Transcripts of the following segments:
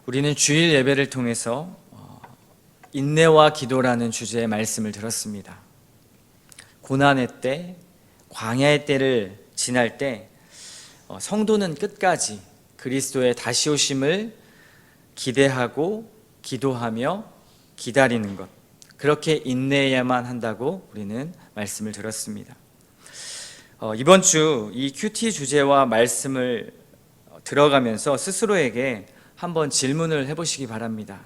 우리는 주일 예배를 통해서 인내와 기도라는 주제의 말씀을 들었습니다. 고난의 때, 광야의 때를 지날 때 성도는 끝까지 그리스도의 다시 오심을 기대하고 기도하며 기다리는 것, 그렇게 인내해야만 한다고 우리는 말씀을 들었습니다. 이번 주 이 큐티 주제와 말씀을 들어가면서 스스로에게 한번 질문을 해보시기 바랍니다.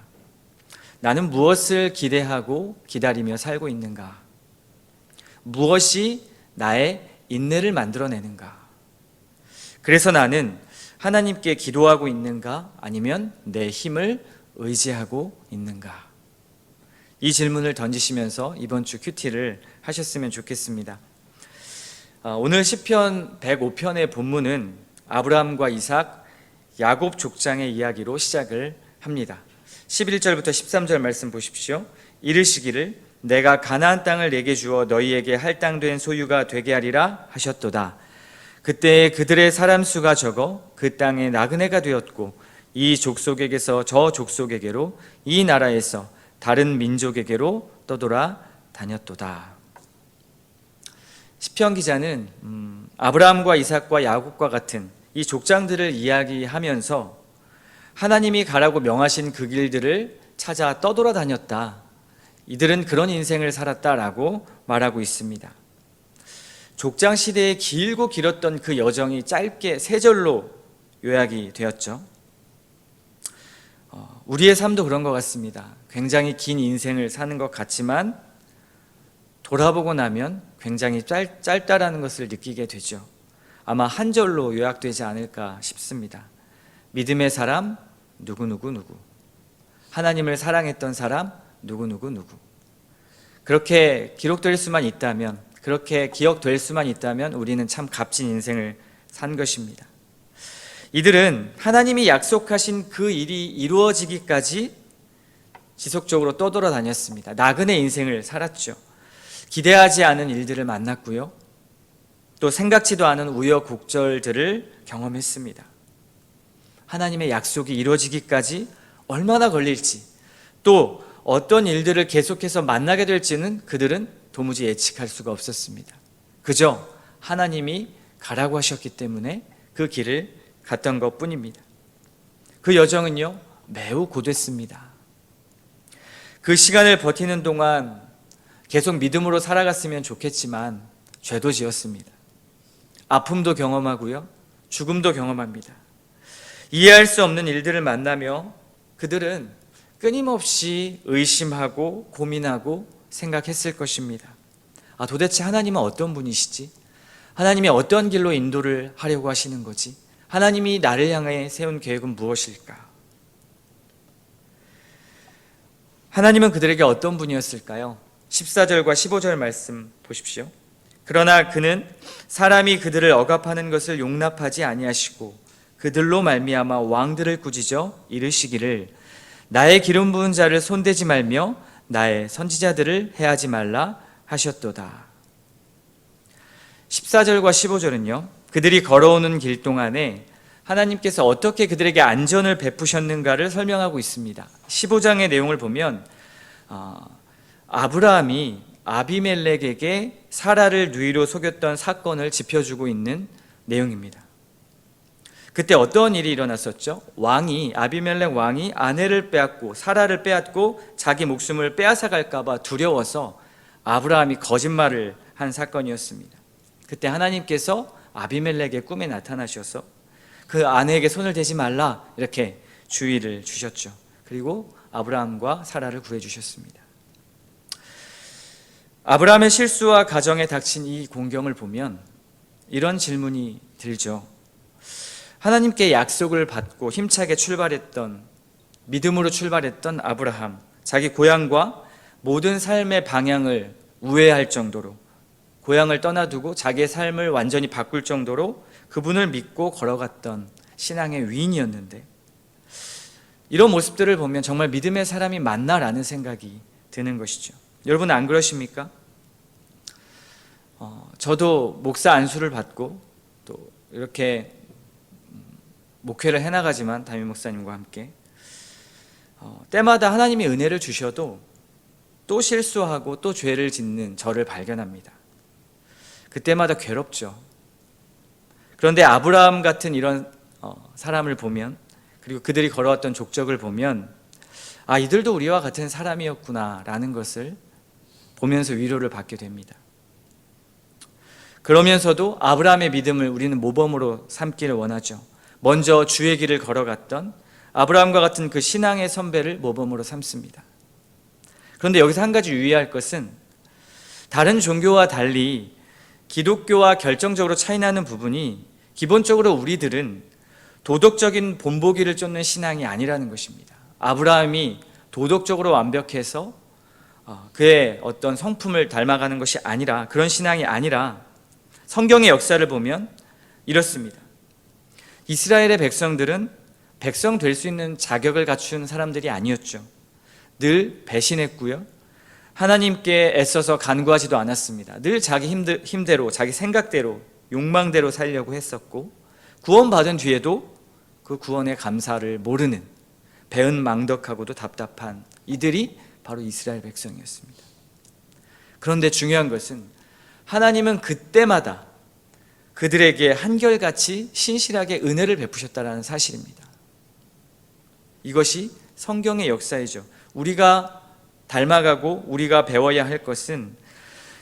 나는 무엇을 기대하고 기다리며 살고 있는가? 무엇이 나의 인내를 만들어내는가? 그래서 나는 하나님께 기도하고 있는가? 아니면 내 힘을 의지하고 있는가? 이 질문을 던지시면서 이번 주 큐티를 하셨으면 좋겠습니다. 오늘 시편 105편의 본문은 아브라함과 이삭, 야곱 족장의 이야기로 시작을 합니다. 11절부터 13절 말씀 보십시오. 이르시기를 내가 가나안 땅을 내게 주어 너희에게 할당된 소유가 되게 하리라 하셨도다. 그때 그들의 사람 수가 적어 그 땅에 나그네가 되었고 이 족속에게서 저 족속에게로 이 나라에서 다른 민족에게로 떠돌아 다녔도다. 시편 기자는 아브라함과 이삭과 야곱과 같은 이 족장들을 이야기하면서 하나님이 가라고 명하신 그 길들을 찾아 떠돌아다녔다. 이들은 그런 인생을 살았다라고 말하고 있습니다. 족장 시대에 길고 길었던 그 여정이 짧게 세 절로 요약이 되었죠. 우리의 삶도 그런 것 같습니다. 굉장히 긴 인생을 사는 것 같지만 돌아보고 나면 굉장히 짧다라는 것을 느끼게 되죠. 아마 한 절로 요약되지 않을까 싶습니다. 믿음의 사람 누구누구누구, 하나님을 사랑했던 사람 누구누구누구. 그렇게 기록될 수만 있다면, 그렇게 기억될 수만 있다면 우리는 참 값진 인생을 산 것입니다. 이들은 하나님이 약속하신 그 일이 이루어지기까지 지속적으로 떠돌아다녔습니다. 나그네 인생을 살았죠. 기대하지 않은 일들을 만났고요, 또 생각지도 않은 우여곡절들을 경험했습니다. 하나님의 약속이 이루어지기까지 얼마나 걸릴지, 또 어떤 일들을 계속해서 만나게 될지는 그들은 도무지 예측할 수가 없었습니다. 그저 하나님이 가라고 하셨기 때문에 그 길을 갔던 것뿐입니다. 그 여정은요, 매우 고됐습니다. 그 시간을 버티는 동안 계속 믿음으로 살아갔으면 좋겠지만 죄도 지었습니다. 아픔도 경험하고요, 죽음도 경험합니다. 이해할 수 없는 일들을 만나며 그들은 끊임없이 의심하고 고민하고 생각했을 것입니다. 도대체 하나님은 어떤 분이시지? 하나님이 어떤 길로 인도를 하려고 하시는 거지? 하나님이 나를 향해 세운 계획은 무엇일까? 하나님은 그들에게 어떤 분이었을까요? 14절과 15절 말씀 보십시오. 그러나 그는 사람이 그들을 억압하는 것을 용납하지 아니하시고 그들로 말미암아 왕들을 꾸짖어 이르시기를 나의 기름 부은 자를 손대지 말며 나의 선지자들을 해하지 말라 하셨도다. 14절과 15절은요, 그들이 걸어오는 길 동안에 하나님께서 어떻게 그들에게 안전을 베푸셨는가를 설명하고 있습니다. 15장의 내용을 보면 아브라함이 아비멜렉에게 사라를 누이로 속였던 사건을 짚어주고 있는 내용입니다. 그때 어떤 일이 일어났었죠? 아비멜렉 왕이 아내를 빼앗고 사라를 빼앗고 자기 목숨을 빼앗아갈까 봐 두려워서 아브라함이 거짓말을 한 사건이었습니다. 그때 하나님께서 아비멜렉의 꿈에 나타나셔서 그 아내에게 손을 대지 말라 이렇게 주의를 주셨죠. 그리고 아브라함과 사라를 구해주셨습니다. 아브라함의 실수와 가정에 닥친 이 공경을 보면 이런 질문이 들죠. 하나님께 약속을 받고 힘차게 믿음으로 출발했던 아브라함, 자기 고향과 모든 삶의 방향을 우회할 정도로, 고향을 떠나두고 자기의 삶을 완전히 바꿀 정도로 그분을 믿고 걸어갔던 신앙의 위인이었는데, 이런 모습들을 보면 정말 믿음의 사람이 맞나라는 생각이 드는 것이죠. 여러분 안 그러십니까? 저도 목사 안수를 받고 또 이렇게 목회를 해나가지만 담임 목사님과 함께 때마다 하나님이 은혜를 주셔도 또 실수하고 또 죄를 짓는 저를 발견합니다. 그때마다 괴롭죠. 그런데 아브라함 같은 이런 사람을 보면, 그리고 그들이 걸어왔던 족적을 보면, 아, 이들도 우리와 같은 사람이었구나 라는 것을 보면서 위로를 받게 됩니다. 그러면서도 아브라함의 믿음을 우리는 모범으로 삼기를 원하죠. 먼저 주의 길을 걸어갔던 아브라함과 같은 그 신앙의 선배를 모범으로 삼습니다. 그런데 여기서 한 가지 유의할 것은, 다른 종교와 달리 기독교와 결정적으로 차이나는 부분이, 기본적으로 우리들은 도덕적인 본보기를 쫓는 신앙이 아니라는 것입니다. 아브라함이 도덕적으로 완벽해서 그의 어떤 성품을 닮아가는 것이 아니라, 그런 신앙이 아니라, 성경의 역사를 보면 이렇습니다. 이스라엘의 백성들은 백성 될 수 있는 자격을 갖춘 사람들이 아니었죠. 늘 배신했고요, 하나님께 애써서 간구하지도 않았습니다. 늘 자기 힘대로, 자기 생각대로, 욕망대로 살려고 했었고, 구원받은 뒤에도 그 구원의 감사를 모르는 배은망덕하고도 답답한 이들이 바로 이스라엘 백성이었습니다. 그런데 중요한 것은, 하나님은 그때마다 그들에게 한결같이 신실하게 은혜를 베푸셨다는 사실입니다. 이것이 성경의 역사이죠. 우리가 닮아가고 우리가 배워야 할 것은,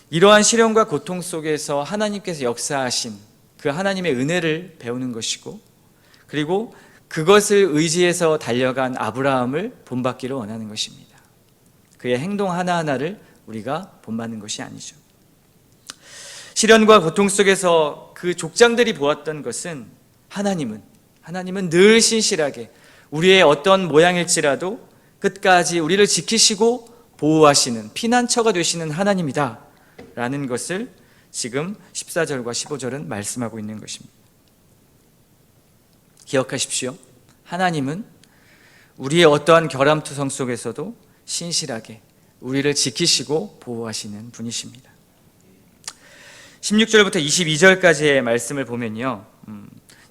이러한 시련과 고통 속에서 하나님께서 역사하신 그 하나님의 은혜를 배우는 것이고, 그리고 그것을 의지해서 달려간 아브라함을 본받기를 원하는 것입니다. 그의 행동 하나하나를 우리가 본받는 것이 아니죠. 시련과 고통 속에서 그 족장들이 보았던 것은, 하나님은 늘 신실하게 우리의 어떤 모양일지라도 끝까지 우리를 지키시고 보호하시는 피난처가 되시는 하나님이다 라는 것을 지금 14절과 15절은 말씀하고 있는 것입니다. 기억하십시오. 하나님은 우리의 어떠한 결함투성 속에서도 신실하게 우리를 지키시고 보호하시는 분이십니다. 16절부터 22절까지의 말씀을 보면요,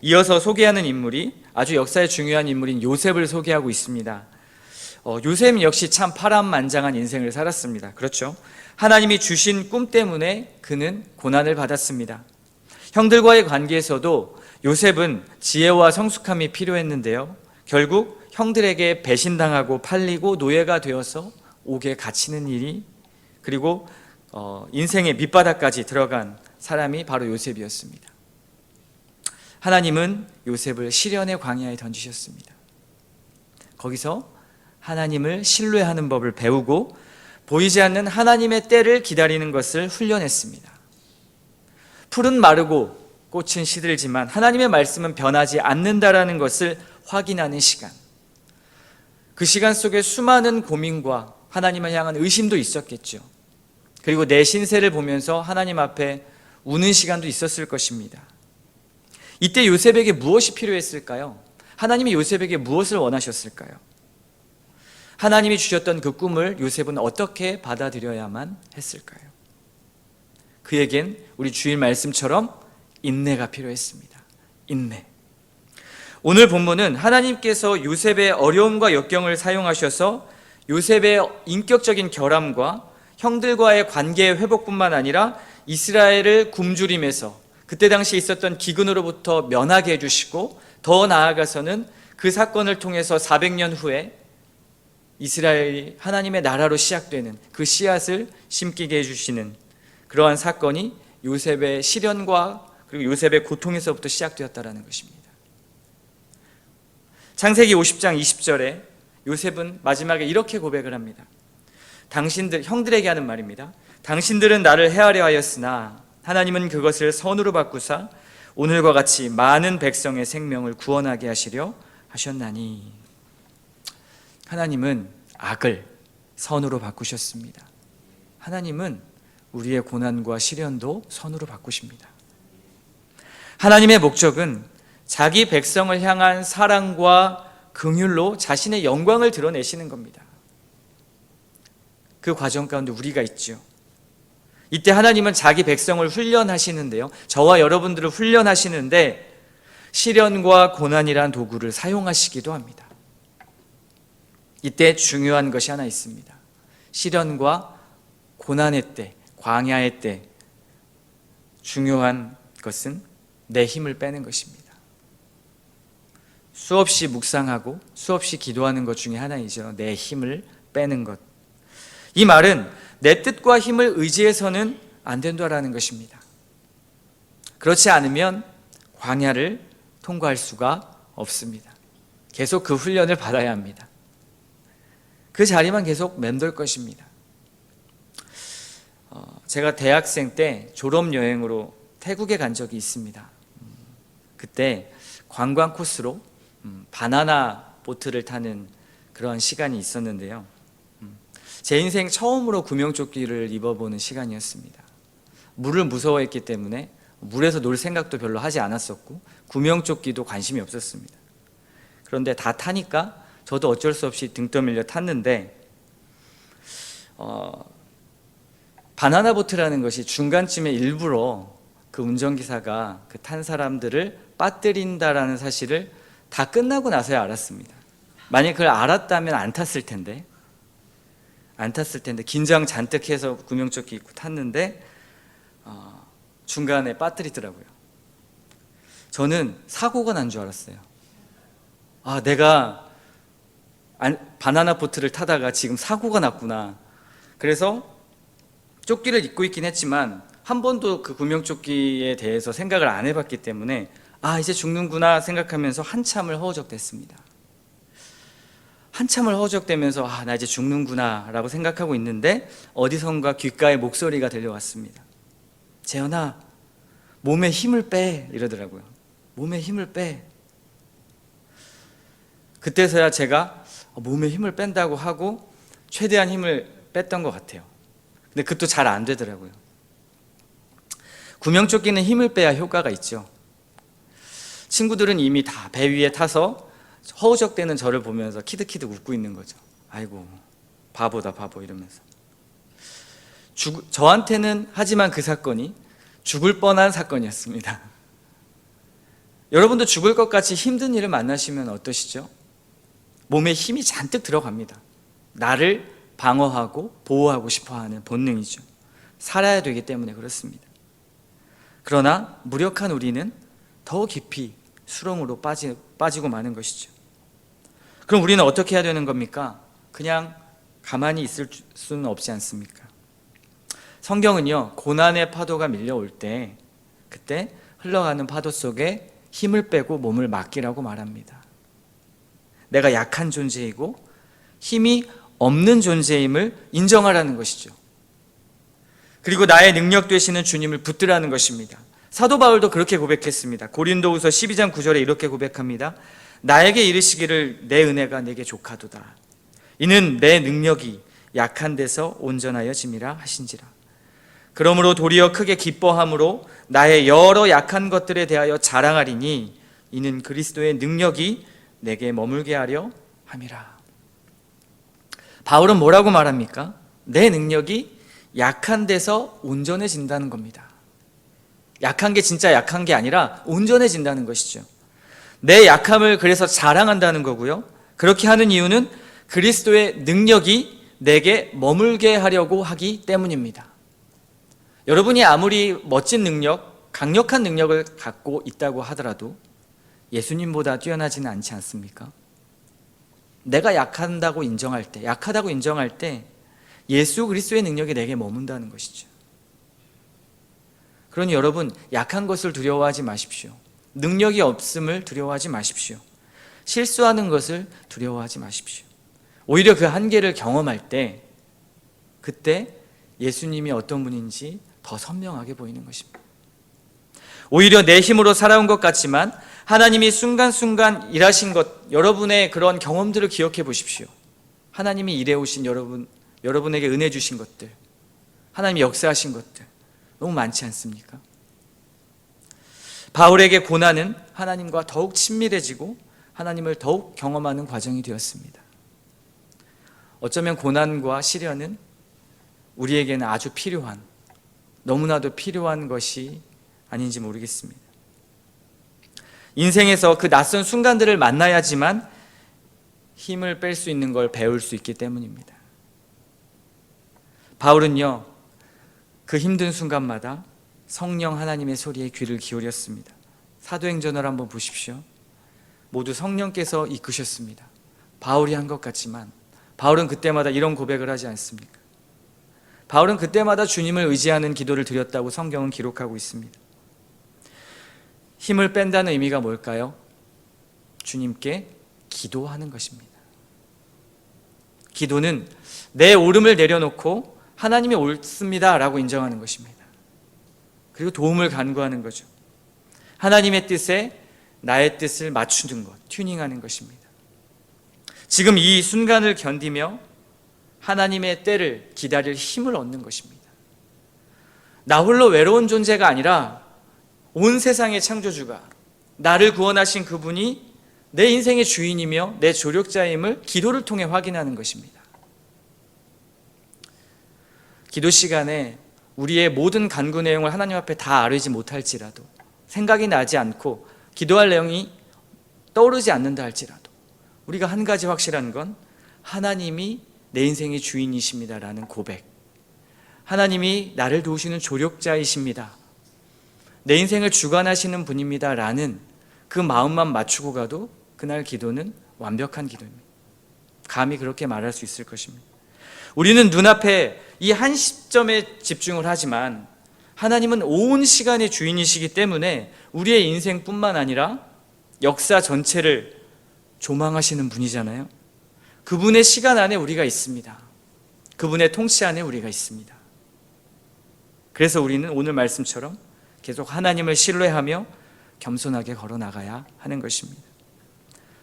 이어서 소개하는 인물이 아주 역사의 중요한 인물인 요셉을 소개하고 있습니다. 요셉 역시 참 파란만장한 인생을 살았습니다. 그렇죠? 하나님이 주신 꿈 때문에 그는 고난을 받았습니다. 형들과의 관계에서도 요셉은 지혜와 성숙함이 필요했는데요, 결국 형들에게 배신당하고 팔리고 노예가 되어서 옥에 갇히는 일이, 그리고 인생의 밑바닥까지 들어간 사람이 바로 요셉이었습니다. 하나님은 요셉을 시련의 광야에 던지셨습니다. 거기서 하나님을 신뢰하는 법을 배우고 보이지 않는 하나님의 때를 기다리는 것을 훈련했습니다. 풀은 마르고 꽃은 시들지만 하나님의 말씀은 변하지 않는다라는 것을 확인하는 시간, 그 시간 속에 수많은 고민과 하나님을 향한 의심도 있었겠죠. 그리고 내 신세를 보면서 하나님 앞에 우는 시간도 있었을 것입니다. 이때 요셉에게 무엇이 필요했을까요? 하나님이 요셉에게 무엇을 원하셨을까요? 하나님이 주셨던 그 꿈을 요셉은 어떻게 받아들여야만 했을까요? 그에겐 우리 주일 말씀처럼 인내가 필요했습니다. 인내. 오늘 본문은 하나님께서 요셉의 어려움과 역경을 사용하셔서 요셉의 인격적인 결함과 형들과의 관계의 회복뿐만 아니라 이스라엘을 굶주림에서 그때 당시 있었던 기근으로부터 면하게 해주시고, 더 나아가서는 그 사건을 통해서 400년 후에 이스라엘이 하나님의 나라로 시작되는 그 씨앗을 심기게 해주시는 그러한 사건이 요셉의 시련과 그리고 요셉의 고통에서부터 시작되었다는 것입니다. 창세기 50장 20절에 요셉은 마지막에 이렇게 고백을 합니다. 형들에게 하는 말입니다. 당신들은 나를 해하려 하였으나 하나님은 그것을 선으로 바꾸사 오늘과 같이 많은 백성의 생명을 구원하게 하시려 하셨나니. 하나님은 악을 선으로 바꾸셨습니다. 하나님은 우리의 고난과 시련도 선으로 바꾸십니다. 하나님의 목적은 자기 백성을 향한 사랑과 긍휼로 자신의 영광을 드러내시는 겁니다. 그 과정 가운데 우리가 있죠. 이때 하나님은 자기 백성을 훈련하시는데요, 저와 여러분들을 훈련하시는데 시련과 고난이란 도구를 사용하시기도 합니다. 이때 중요한 것이 하나 있습니다. 시련과 고난의 때, 광야의 때 중요한 것은 내 힘을 빼는 것입니다. 수없이 묵상하고 수없이 기도하는 것 중에 하나이죠. 내 힘을 빼는 것. 이 말은 내 뜻과 힘을 의지해서는 안 된다라는 것입니다. 그렇지 않으면 광야를 통과할 수가 없습니다. 계속 그 훈련을 받아야 합니다. 그 자리만 계속 맴돌 것입니다. 제가 대학생 때 졸업여행으로 태국에 간 적이 있습니다. 그때 관광 코스로 바나나 보트를 타는 그런 시간이 있었는데요. 제 인생 처음으로 구명조끼를 입어보는 시간이었습니다. 물을 무서워했기 때문에 물에서 놀 생각도 별로 하지 않았었고 구명조끼도 관심이 없었습니다. 그런데 다 타니까 저도 어쩔 수 없이 등 떠밀려 탔는데 바나나 보트라는 것이 중간쯤에 일부러 그 운전기사가 그 탄 사람들을 빠뜨린다라는 사실을 다 끝나고 나서야 알았습니다. 만약 그걸 알았다면 안 탔을 텐데 긴장 잔뜩 해서 구명조끼 입고 탔는데 중간에 빠뜨리더라고요. 저는 사고가 난 줄 알았어요. 내가 바나나 보트를 타다가 지금 사고가 났구나. 그래서 조끼를 입고 있긴 했지만 한 번도 그 구명조끼에 대해서 생각을 안 해봤기 때문에 이제 죽는구나 생각하면서 한참을 허우적댔습니다. 한참을 허우적대면서 나 이제 죽는구나 라고 생각하고 있는데 어디선가 귓가에 목소리가 들려왔습니다. 재현아, 몸에 힘을 빼 이러더라고요. 몸에 힘을 빼. 그때서야 제가 몸에 힘을 뺀다고 하고 최대한 힘을 뺐던 것 같아요. 근데 그것도 잘 안 되더라고요. 구명조끼는 힘을 빼야 효과가 있죠. 친구들은 이미 다 배 위에 타서 허우적대는 저를 보면서 키득키득 웃고 있는 거죠. 아이고 바보다 바보 이러면서. 저한테는 하지만 그 사건이 죽을 뻔한 사건이었습니다. 여러분도 죽을 것 같이 힘든 일을 만나시면 어떠시죠? 몸에 힘이 잔뜩 들어갑니다. 나를 방어하고 보호하고 싶어하는 본능이죠. 살아야 되기 때문에 그렇습니다. 그러나 무력한 우리는 더 깊이 수렁으로 빠지고 마는 것이죠. 그럼 우리는 어떻게 해야 되는 겁니까? 그냥 가만히 있을 수는 없지 않습니까? 성경은요, 고난의 파도가 밀려올 때 그때 흘러가는 파도 속에 힘을 빼고 몸을 맡기라고 말합니다. 내가 약한 존재이고 힘이 없는 존재임을 인정하라는 것이죠. 그리고 나의 능력 되시는 주님을 붙들라는 것입니다. 사도 바울도 그렇게 고백했습니다. 고린도후서 12장 9절에 이렇게 고백합니다. 나에게 이르시기를 내 은혜가 내게 족하도다. 이는 내 능력이 약한 데서 온전하여짐이라 하신지라. 그러므로 도리어 크게 기뻐함으로 나의 여러 약한 것들에 대하여 자랑하리니 이는 그리스도의 능력이 내게 머물게 하려 함이라. 바울은 뭐라고 말합니까? 내 능력이 약한 데서 온전해진다는 겁니다. 약한 게 진짜 약한 게 아니라 온전해진다는 것이죠. 내 약함을 그래서 자랑한다는 거고요. 그렇게 하는 이유는 그리스도의 능력이 내게 머물게 하려고 하기 때문입니다. 여러분이 아무리 멋진 능력, 강력한 능력을 갖고 있다고 하더라도 예수님보다 뛰어나지는 않지 않습니까? 내가 약하다고 인정할 때 예수 그리스도의 능력이 내게 머문다는 것이죠. 그러니 여러분, 약한 것을 두려워하지 마십시오. 능력이 없음을 두려워하지 마십시오. 실수하는 것을 두려워하지 마십시오. 오히려 그 한계를 경험할 때 그때 예수님이 어떤 분인지 더 선명하게 보이는 것입니다. 오히려 내 힘으로 살아온 것 같지만 하나님이 순간순간 일하신 것, 여러분의 그런 경험들을 기억해 보십시오. 하나님이 일해오신 여러분에게 은혜 주신 것들, 하나님이 역사하신 것들 너무 많지 않습니까? 바울에게 고난은 하나님과 더욱 친밀해지고 하나님을 더욱 경험하는 과정이 되었습니다. 어쩌면 고난과 시련은 우리에게는 아주 필요한, 너무나도 필요한 것이 아닌지 모르겠습니다. 인생에서 그 낯선 순간들을 만나야지만 힘을 뺄 수 있는 걸 배울 수 있기 때문입니다. 바울은요, 그 힘든 순간마다 성령 하나님의 소리에 귀를 기울였습니다. 사도행전을 한번 보십시오. 모두 성령께서 이끄셨습니다. 바울이 한 것 같지만 바울은 그때마다 이런 고백을 하지 않습니까? 바울은 그때마다 주님을 의지하는 기도를 드렸다고 성경은 기록하고 있습니다. 힘을 뺀다는 의미가 뭘까요? 주님께 기도하는 것입니다. 기도는 내 옳음을 내려놓고 하나님이 옳습니다 라고 인정하는 것입니다. 그리고 도움을 간구하는 거죠. 하나님의 뜻에 나의 뜻을 맞추는 것, 튜닝하는 것입니다. 지금 이 순간을 견디며 하나님의 때를 기다릴 힘을 얻는 것입니다. 나 홀로 외로운 존재가 아니라 온 세상의 창조주가, 나를 구원하신 그분이 내 인생의 주인이며 내 조력자임을 기도를 통해 확인하는 것입니다. 기도 시간에 우리의 모든 간구 내용을 하나님 앞에 다 아뢰지 못할지라도, 생각이 나지 않고 기도할 내용이 떠오르지 않는다 할지라도, 우리가 한 가지 확실한 건 하나님이 내 인생의 주인이십니다라는 고백, 하나님이 나를 도우시는 조력자이십니다, 내 인생을 주관하시는 분입니다라는 그 마음만 맞추고 가도 그날 기도는 완벽한 기도입니다. 감히 그렇게 말할 수 있을 것입니다. 우리는 눈앞에 이 한 시점에 집중을 하지만 하나님은 온 시간의 주인이시기 때문에 우리의 인생뿐만 아니라 역사 전체를 조망하시는 분이잖아요. 그분의 시간 안에 우리가 있습니다. 그분의 통치 안에 우리가 있습니다. 그래서 우리는 오늘 말씀처럼 계속 하나님을 신뢰하며 겸손하게 걸어 나가야 하는 것입니다.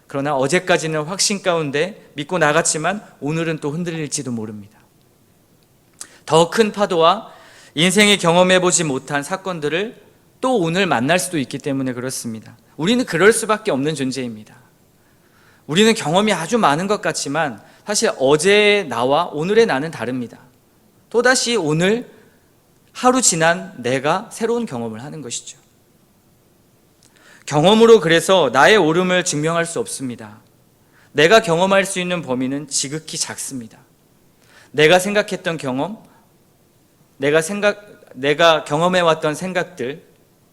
그러나 어제까지는 확신 가운데 믿고 나갔지만 오늘은 또 흔들릴지도 모릅니다. 더 큰 파도와 인생에 경험해보지 못한 사건들을 또 오늘 만날 수도 있기 때문에 그렇습니다. 우리는 그럴 수밖에 없는 존재입니다. 우리는 경험이 아주 많은 것 같지만 사실 어제의 나와 오늘의 나는 다릅니다. 또다시 오늘 하루 지난 내가 새로운 경험을 하는 것이죠. 경험으로 그래서 나의 옳음을 증명할 수 없습니다. 내가 경험할 수 있는 지극히 작습니다. 내가 생각했던 경험, 내가 경험해왔던 생각들,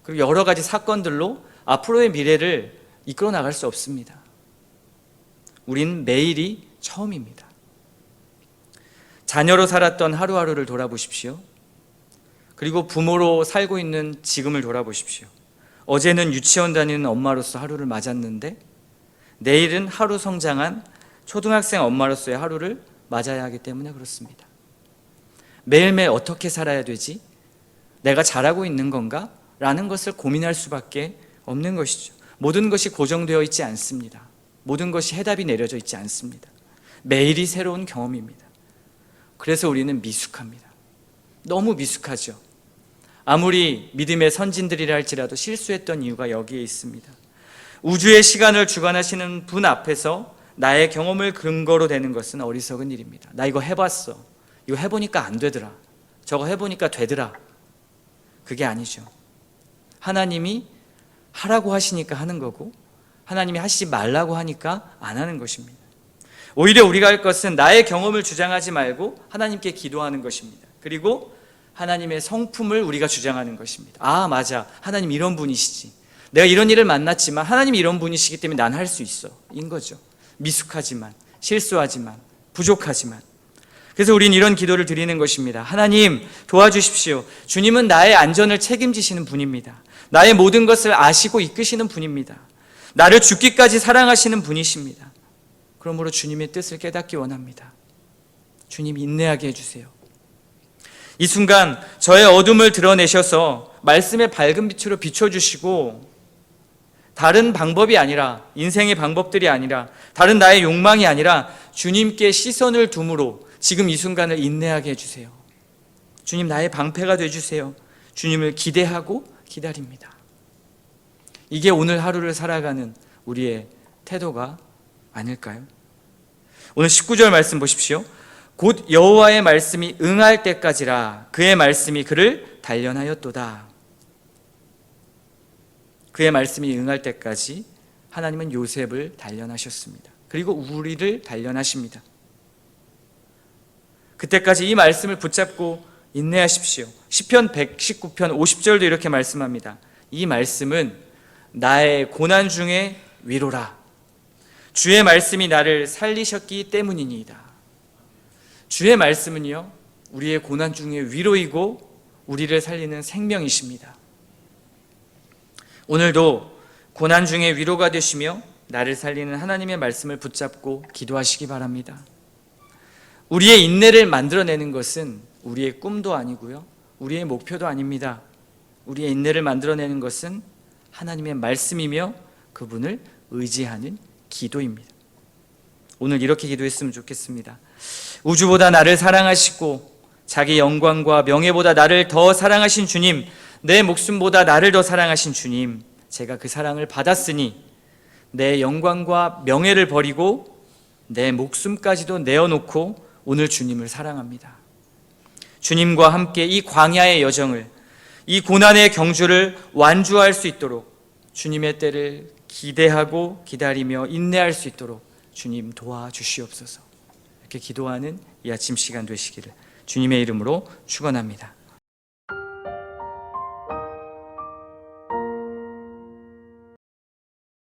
그리고 여러 가지 사건들로 앞으로의 미래를 이끌어 나갈 수 없습니다. 우린 매일이 처음입니다. 자녀로 살았던 하루하루를 돌아보십시오. 그리고 부모로 살고 있는 지금을 돌아보십시오. 어제는 유치원 다니는 엄마로서 하루를 맞았는데 내일은 하루 성장한 초등학생 엄마로서의 하루를 맞아야 하기 때문에 그렇습니다. 매일매일 어떻게 살아야 되지? 내가 잘하고 있는 건가? 라는 것을 고민할 수밖에 없는 것이죠. 모든 것이 고정되어 있지 않습니다. 모든 것이 해답이 내려져 있지 않습니다. 매일이 새로운 경험입니다. 그래서 우리는 미숙합니다. 너무 미숙하죠. 아무리 믿음의 선진들이라 할지라도 실수했던 이유가 여기에 있습니다. 우주의 시간을 주관하시는 분 앞에서 나의 경험을 근거로 되는 것은 어리석은 일입니다. 나 이거 해봤어. 이거 해보니까 안 되더라. 저거 해보니까 되더라. 그게 아니죠. 하나님이 하라고 하시니까 하는 거고 하나님이 하시지 말라고 하니까 안 하는 것입니다. 오히려 우리가 할 것은 나의 경험을 주장하지 말고 하나님께 기도하는 것입니다. 그리고 하나님의 성품을 우리가 주장하는 것입니다. 아, 맞아. 하나님 이런 분이시지. 내가 이런 일을 만났지만 하나님이 이런 분이시기 때문에 난 할 수 있어. 인 거죠. 미숙하지만, 실수하지만, 부족하지만. 그래서 우린 이런 기도를 드리는 것입니다. 하나님 도와주십시오. 주님은 나의 안전을 책임지시는 분입니다. 나의 모든 것을 아시고 이끄시는 분입니다. 나를 죽기까지 사랑하시는 분이십니다. 그러므로 주님의 뜻을 깨닫기 원합니다. 주님 인내하게 해주세요. 이 순간 저의 어둠을 드러내셔서 말씀의 밝은 빛으로 비춰주시고 다른 방법이 아니라 인생의 방법들이 아니라 다른 나의 욕망이 아니라 주님께 시선을 둠으로 지금 이 순간을 인내하게 해주세요. 주님 나의 방패가 되어주세요. 주님을 기대하고 기다립니다. 이게 오늘 하루를 살아가는 우리의 태도가 아닐까요? 오늘 19절 말씀 보십시오. 곧 여호와의 말씀이 응할 때까지라 그의 말씀이 그를 단련하였도다. 그의 말씀이 응할 때까지 하나님은 요셉을 단련하셨습니다. 그리고 우리를 단련하십니다. 그때까지 이 말씀을 붙잡고 인내하십시오. 시편 119편 50절도 이렇게 말씀합니다. 이 말씀은 나의 고난 중에 위로라. 주의 말씀이 나를 살리셨기 때문이니이다. 주의 말씀은요, 우리의 고난 중에 위로이고 우리를 살리는 생명이십니다. 오늘도 고난 중에 위로가 되시며 나를 살리는 하나님의 말씀을 붙잡고 기도하시기 바랍니다. 우리의 인내를 만들어내는 것은 우리의 꿈도 아니고요, 우리의 목표도 아닙니다. 우리의 인내를 만들어내는 것은 하나님의 말씀이며 그분을 의지하는 기도입니다. 오늘 이렇게 기도했으면 좋겠습니다. 우주보다 나를 사랑하시고 자기 영광과 명예보다 나를 더 사랑하신 주님, 내 목숨보다 나를 더 사랑하신 주님, 제가 그 사랑을 받았으니 내 영광과 명예를 버리고 내 목숨까지도 내어놓고 오늘 주님을 사랑합니다. 주님과 함께 이 광야의 여정을, 이 고난의 경주를 완주할 수 있도록 주님의 때를 기대하고 기다리며 인내할 수 있도록 주님 도와주시옵소서. 이렇게 기도하는 이 아침 시간 되시기를 주님의 이름으로 축원합니다.